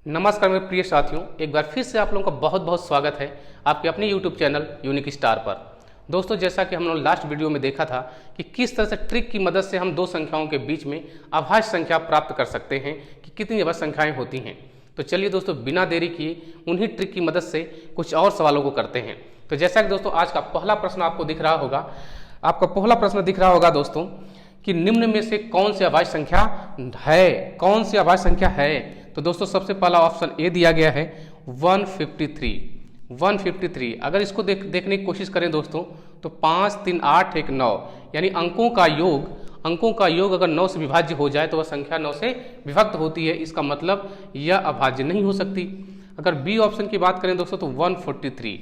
नमस्कार मेरे प्रिय साथियों, एक बार फिर से आप लोगों का बहुत बहुत स्वागत है आपके अपने YouTube चैनल यूनिक स्टार पर। दोस्तों, जैसा कि हम लोग लास्ट वीडियो में देखा था कि किस तरह से ट्रिक की मदद से हम दो संख्याओं के बीच में अभाज्य संख्या प्राप्त कर सकते हैं कि कितनी अभाज्य संख्याएं होती हैं। तो चलिए दोस्तों, बिना देरी किए उन्हीं ट्रिक की मदद से कुछ और सवालों को करते हैं। तो जैसा कि दोस्तों आज का पहला प्रश्न आपको दिख रहा होगा, दोस्तों कि निम्न में से कौन सी अभाज्य संख्या है। तो दोस्तों सबसे पहला ऑप्शन ए दिया गया है 153। अगर इसको देखने की कोशिश करें दोस्तों तो 5, 3, 8, 1, 9 यानी अंकों का योग अगर 9 से विभाज्य हो जाए तो वह संख्या 9 से विभक्त होती है। इसका मतलब यह अभाज्य नहीं हो सकती। अगर बी ऑप्शन की बात करें दोस्तों तो 143।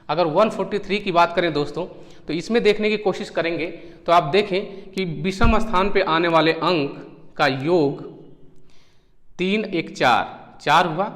अगर 143 की बात करें दोस्तों तो इसमें देखने की कोशिश करेंगे तो आप देखें कि विषम स्थान पे आने वाले अंक का योग 3, 1, 4 हुआ,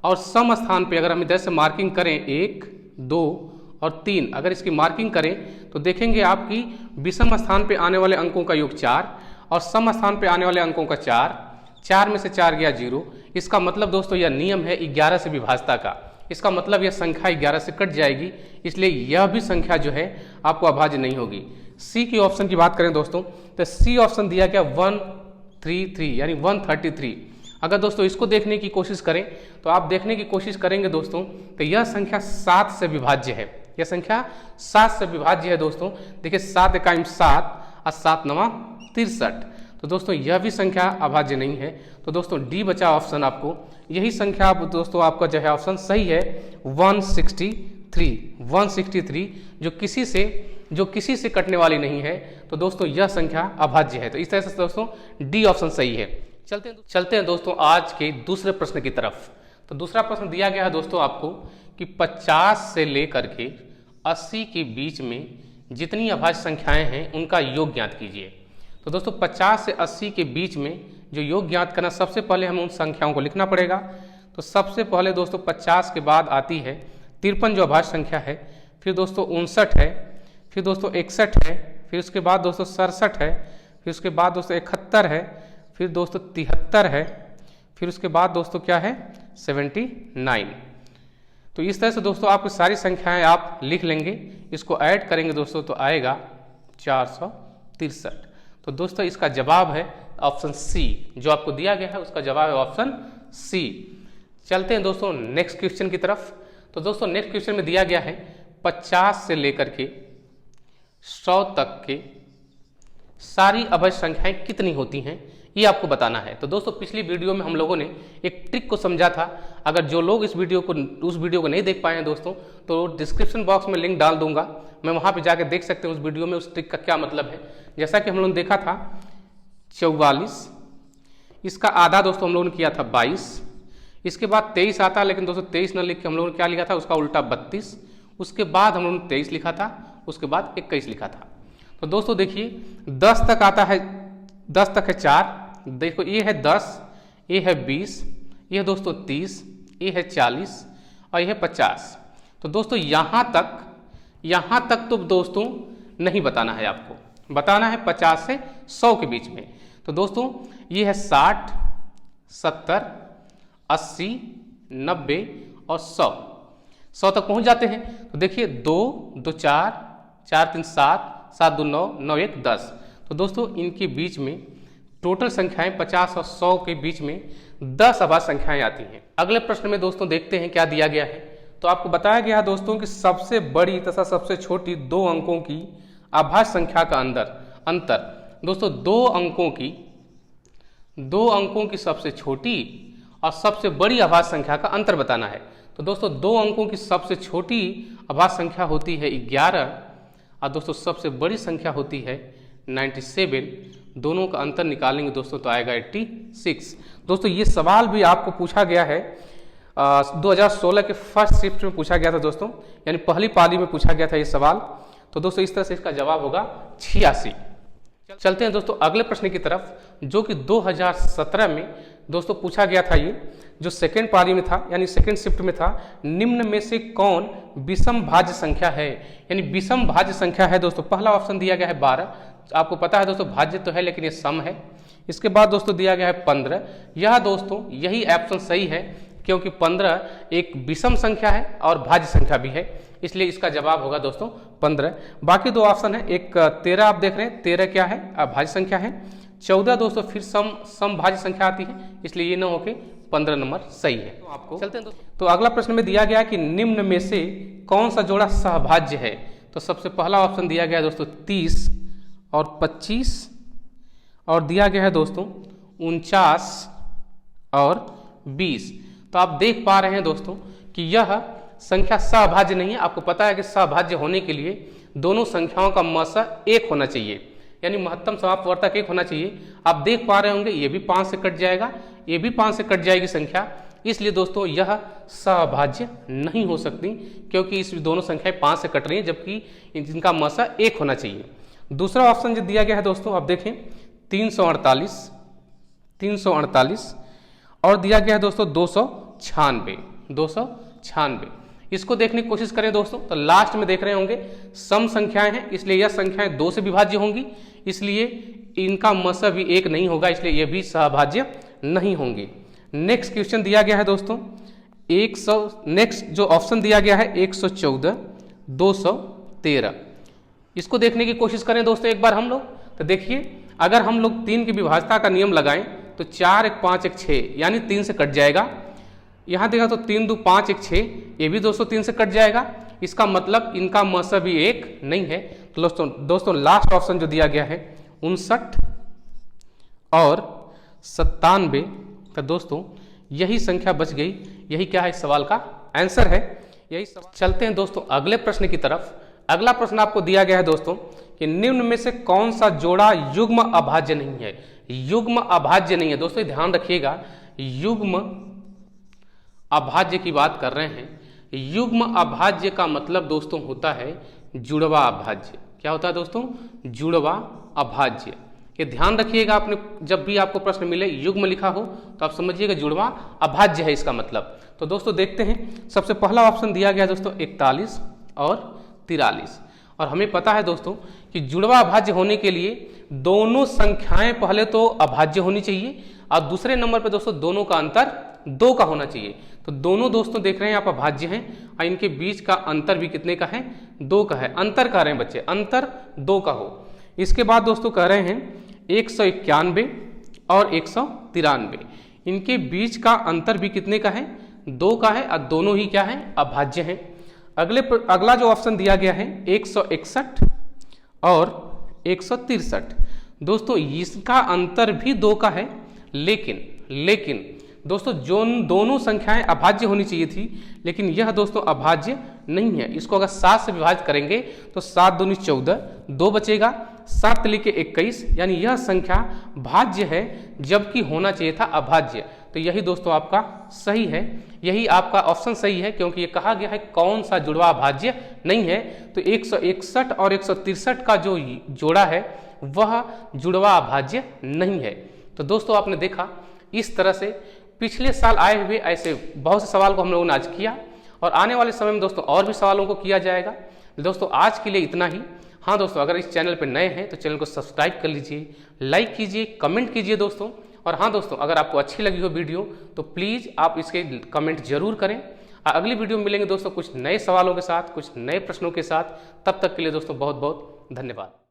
और सम स्थान पे अगर हम इधर से मार्किंग करें 1, 2 और 3, अगर इसकी मार्किंग करें तो देखेंगे आपकी विषम स्थान पे आने वाले अंकों का योग 4 और सम स्थान पे आने वाले अंकों का 4 में से 4 गया 0। इसका मतलब दोस्तों यह नियम है 11 से विभाजता का। इसका मतलब यह संख्या 11 से कट जाएगी, इसलिए यह भी संख्या जो है आपको अभाज्य नहीं होगी। सी की ऑप्शन की बात करें दोस्तों तो सी ऑप्शन दिया गया 133 यानी 133। अगर दोस्तों इसको देखने की कोशिश करें तो आप देखने की कोशिश करेंगे दोस्तों तो यह संख्या 7 से विभाज्य है। यह संख्या 7 से विभाज्य है दोस्तों। देखिए 7 एकाइम 7 और 7 नवा 63। तो दोस्तों यह भी संख्या अभाज्य नहीं है। तो दोस्तों डी बचा ऑप्शन, आपको यही संख्या दोस्तों आपका जो है ऑप्शन सही है 163 जो किसी से कटने वाली नहीं है। तो दोस्तों यह संख्या अभाज्य है। तो इस तरह से दोस्तों डी ऑप्शन सही है। चलते हैं दोस्तों आज के दूसरे प्रश्न की तरफ। तो दूसरा प्रश्न दिया गया है दोस्तों आपको कि 50 से लेकर के 80 के बीच में जितनी अभाज्य संख्याएं हैं उनका योग ज्ञात कीजिए। तो दोस्तों 50 से 80 के बीच में जो योग ज्ञात करना, सबसे पहले हमें उन संख्याओं को लिखना पड़ेगा। तो सबसे पहले दोस्तों 50 के बाद आती है 53 जो अभाज्य संख्या है, फिर दोस्तों 59 है, फिर दोस्तों 61 है, फिर उसके बाद दोस्तों 67 है, फिर उसके बाद दोस्तों 71 है, फिर दोस्तों 73 है, फिर उसके बाद दोस्तों क्या है 79। तो इस तरह से दोस्तों आपकी सारी संख्याएं आप लिख लेंगे, इसको ऐड करेंगे दोस्तों तो आएगा 463। तो दोस्तों इसका जवाब है ऑप्शन सी, जो आपको दिया गया है उसका जवाब है ऑप्शन सी। चलते हैं दोस्तों नेक्स्ट क्वेश्चन की तरफ। तो दोस्तों नेक्स्ट क्वेश्चन में दिया गया है 50 से लेकर के 100 तक के सारी अभाज्य संख्याएं कितनी होती हैं, ये आपको बताना है। तो दोस्तों पिछली वीडियो में हम लोगों ने एक ट्रिक को समझा था। अगर जो लोग उस वीडियो को नहीं देख पाए हैं दोस्तों तो डिस्क्रिप्शन बॉक्स में लिंक डाल दूंगा, मैं वहां पे जाकर देख सकते हैं उस वीडियो में उस ट्रिक का क्या मतलब है। जैसा कि हम लोगों ने देखा था 44, इसका आधा दोस्तों हम लोगों ने किया था 22, इसके बाद 23 आता है, लेकिन दोस्तों 23 न लिख के हम लोगों ने क्या लिखा था, उसका उल्टा 32, उसके बाद हम लोगों ने 23 लिखा था, उसके बाद 21 लिखा था। तो दोस्तों देखिए 10 तक आता है, 10 तक है 4, देखो ये है 10, ये है 20, ये है दोस्तों 30, ये है 40 और ये है 50। तो दोस्तों यहाँ तक तो दोस्तों नहीं बताना है, आपको बताना है 50 से 100 के बीच में। तो दोस्तों ये है 60, 70, 80, 90 और 100 तक पहुँच जाते हैं। तो देखिए 2, 2, 4, 4, 3, 7, 7, 2, 9, 9, 1, 10। तो दोस्तों इनके बीच में टोटल संख्याएं 50 और 100 के बीच में 10 अभाज्य संख्याएं आती हैं। अगले प्रश्न में दोस्तों देखते हैं क्या दिया गया है। तो आपको बताया गया है दोस्तों कि सबसे बड़ी तथा सबसे छोटी 2 अंकों की अभाज्य संख्या का अंतर दोस्तों 2 अंकों की सबसे छोटी और सबसे बड़ी अभाज्य संख्या का अंतर बताना है। तो दोस्तों 2 अंकों की सबसे छोटी अभाज्य संख्या होती है 11 और दोस्तों सबसे बड़ी संख्या होती है 97। दोनों का अंतर निकालेंगे दोस्तों तो आएगा 86। दोस्तों ये सवाल भी आपको पूछा गया है 2016 के फर्स्ट शिफ्ट में पूछा गया था दोस्तों, यानी पहली पाली में पूछा गया था ये सवाल। तो दोस्तों इस तरह से इसका जवाब होगा 86। चलते हैं दोस्तों अगले प्रश्न की तरफ, जो कि 2017 में दोस्तों पूछा गया था, ये जो सेकेंड पाली में था यानी सेकेंड शिफ्ट में था। निम्न में से कौन विषम भाज्य संख्या है, यानी विषम भाज्य संख्या है दोस्तों। पहला ऑप्शन दिया गया है 12, आपको पता है दोस्तों भाज्य तो है लेकिन ये सम है। इसके बाद दोस्तों दिया गया है 15। यह दोस्तों यही ऑप्शन सही है क्योंकि 15 एक विषम संख्या है और भाज्य संख्या भी है, इसलिए इसका जवाब होगा दोस्तों 15। बाकी दो ऑप्शन है, एक 13 आप देख रहे हैं, 13 क्या है अभाज्य संख्या है, 14 दोस्तों फिर समभाज्य संख्या आती है, इसलिए ये न होके 15 नंबर सही है। तो आपको चलते हैं दोस्तों। तो अगला प्रश्न में दिया गया कि निम्न में से कौन सा जोड़ा सहभाज्य है। तो सबसे पहला ऑप्शन दिया गया है दोस्तों 30 और 25, और दिया गया है दोस्तों 49 और 20। तो आप देख पा रहे हैं दोस्तों कि यह संख्या सहभाज्य नहीं है। आपको पता है कि सहभाज्य होने के लिए दोनों संख्याओं का मसा एक होना चाहिए, यानी महत्तम समापवर्तक एक होना चाहिए। आप देख पा रहे होंगे ये भी 5 से कट जाएगा, ये भी 5 से कट जाएगी संख्या, इसलिए दोस्तों यह सहभाज्य नहीं हो सकती, क्योंकि इस दोनों संख्याएं 5 से कट रही हैं, जबकि इनका मसा एक होना चाहिए। दूसरा ऑप्शन जो दिया गया है दोस्तों आप देखें 348 और दिया गया है दोस्तों 296। इसको देखने की कोशिश करें दोस्तों, तो लास्ट में देख रहे होंगे सम संख्याएं हैं, इसलिए यह संख्याएं 2 से विभाज्य होंगी, इसलिए इनका मसा भी एक नहीं होगा, इसलिए यह भी सहभाज्य नहीं होंगी। नेक्स्ट क्वेश्चन दिया गया है दोस्तों 100, नेक्स्ट जो ऑप्शन दिया गया है 114, 213। इसको देखने की कोशिश करें दोस्तों एक बार हम लोग। तो देखिए अगर हम लोग 3 की विभाज्यता का नियम लगाएं तो 4 1 5 1 6, यानी 3 से कट जाएगा। यहाँ देखा तो 3 2 5 1 6, ये भी दोस्तों 3 से कट जाएगा, इसका मतलब इनका मसा भी एक नहीं है। तो दोस्तों लास्ट ऑप्शन जो दिया गया है 59 और 97, तो दोस्तों यही संख्या बच गई, यही क्या है इस सवाल का आंसर है, यही सवाल। चलते हैं दोस्तों अगले प्रश्न की तरफ। अगला प्रश्न आपको दिया गया है दोस्तों कि निम्न में से कौन सा जोड़ा युग्म अभाज्य नहीं है। युग्म अभाज्य नहीं है दोस्तों, ध्यान रखिएगा, युग्म अभाज्य की बात कर रहे हैं। युग्म अभाज्य का मतलब दोस्तों होता है जुड़वा अभाज्य। क्या होता है दोस्तों? जुड़वा अभाज्य। ये ध्यान रखिएगा, आपने जब भी आपको प्रश्न मिले युग्म लिखा हो तो आप समझिएगा जुड़वा अभाज्य है इसका मतलब। तो दोस्तों देखते हैं, सबसे पहला ऑप्शन दिया गया दोस्तों 41 और 43, और हमें पता है दोस्तों कि जुड़वा अभाज्य होने के लिए दोनों संख्याएं पहले तो अभाज्य होनी चाहिए, और दूसरे नंबर पे दोस्तों दोनों का अंतर 2 का होना चाहिए। तो दोनों दोस्तों देख रहे हैं आप अभाज्य हैं, और इनके बीच का अंतर भी कितने का है? 2 का है। अंतर कह रहे हैं बच्चे, अंतर 2 का हो। इसके बाद दोस्तों कह रहे हैं 191 और 193, इनके बीच का अंतर भी कितने का है? 2 का है, और दोनों ही क्या है? अभाज्य हैं। अगला जो ऑप्शन दिया गया है 161 और 163, दोस्तों इसका अंतर भी 2 का है, लेकिन दोस्तों जो दोनों संख्याएं अभाज्य होनी चाहिए थी, लेकिन यह दोस्तों अभाज्य नहीं है। इसको अगर 7 से विभाजित करेंगे तो 7 दूनी 14, 2 बचेगा, 7 तिली के 21, यानी यह संख्या भाज्य है जबकि होना चाहिए था अभाज्य। तो यही दोस्तों आपका सही है, यही आपका ऑप्शन सही है, क्योंकि ये कहा गया है कौन सा जुड़वा अभाज्य नहीं है। तो 161 और 163 का जो जोड़ा है वह जुड़वा अभाज्य नहीं है। तो दोस्तों आपने देखा, इस तरह से पिछले साल आए हुए ऐसे बहुत से सवाल को हम लोगों ने आज किया, और आने वाले समय में दोस्तों और भी सवालों को किया जाएगा। दोस्तों आज के लिए इतना ही। हाँ दोस्तों, अगर इस चैनल पर नए हैं तो चैनल को सब्सक्राइब कर लीजिए, लाइक कीजिए, कमेंट कीजिए दोस्तों। और हाँ दोस्तों, अगर आपको अच्छी लगी हो वीडियो तो प्लीज़ आप इसके कमेंट जरूर करें। अगली वीडियो में मिलेंगे दोस्तों कुछ नए सवालों के साथ, कुछ नए प्रश्नों के साथ। तब तक के लिए दोस्तों बहुत बहुत धन्यवाद।